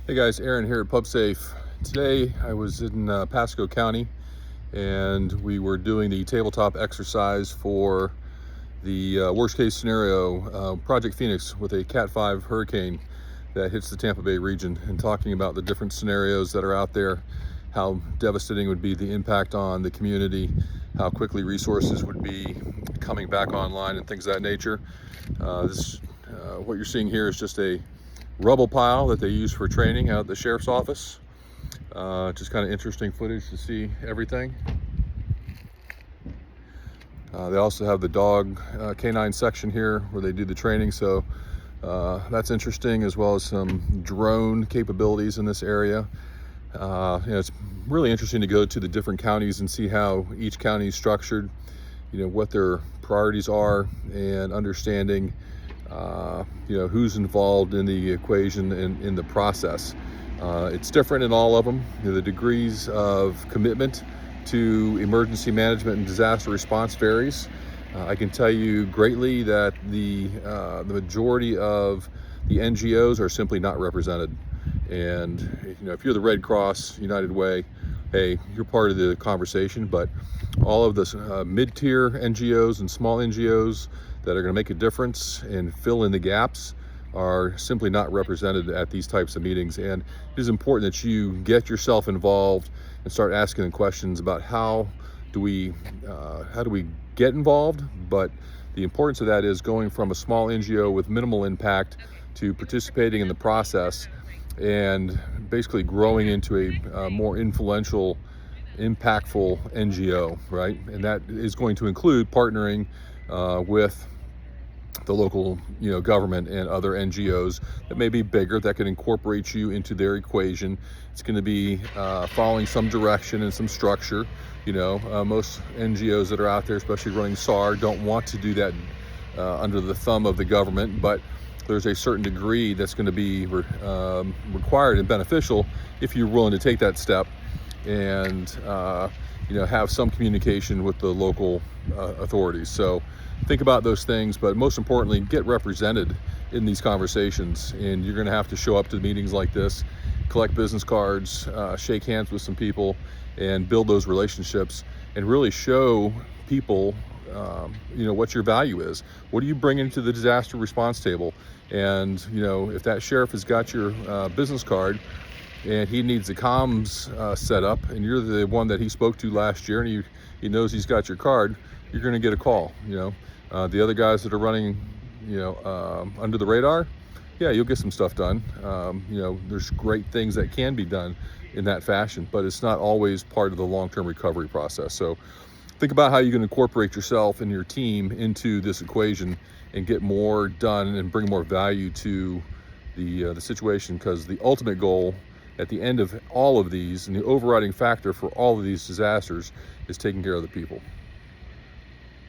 Hey guys, Aaron here at PubSafe. Today I was in Pasco County and we were doing the tabletop exercise for the worst case scenario, Project Phoenix with a Cat 5 hurricane that hits the Tampa Bay region, and talking about the different scenarios that are out there, how devastating would be the impact on the community, how quickly resources would be coming back online and things of that nature. What you're seeing here is just a rubble pile that they use for training out at the sheriff's office. Just kind of interesting footage to see everything. They also have the dog canine section here where they do the training, so that's interesting, as well as some drone capabilities in this area. It's really interesting to go to the different counties and see how each county is structured, what their priorities are, and understanding who's involved in the equation and in the process. It's different in all of them. The degrees of commitment to emergency management and disaster response varies. I can tell you greatly that the majority of the NGOs are simply not represented. And if you're the Red Cross, United Way, hey, you're part of the conversation. But all of the mid-tier NGOs and small NGOs that are going to make a difference and fill in the gaps are simply not represented at these types of meetings. And it is important that you get yourself involved and start asking questions about how do we get involved. But the importance of that is going from a small NGO with minimal impact to participating in the process and basically growing into a more influential, impactful NGO, right? And that is going to include partnering with the local government and other NGOs that may be bigger, that can incorporate you into their equation. It's going to be following some direction and some structure. Most NGOs that are out there, especially running SAR, don't want to do that under the thumb of the government, but there's a certain degree that's going to be required and beneficial if you're willing to take that step and have some communication with the local authorities. So think about those things, but most importantly, get represented in these conversations. And you're going to have to show up to meetings like this, collect business cards, shake hands with some people, and build those relationships, and really show people what your value is. What do you bring into the disaster response table? And if that sheriff has got your business card and he needs the comms set up, and you're the one that he spoke to last year, and he knows he's got your card, you're going to get a call. The other guys that are running under the radar, yeah, you'll get some stuff done. There's great things that can be done in that fashion, but it's not always part of the long-term recovery process. So think about how you can incorporate yourself and your team into this equation and get more done and bring more value to the situation, because the ultimate goal at the end of all of these, and the overriding factor for all of these disasters, is taking care of the people.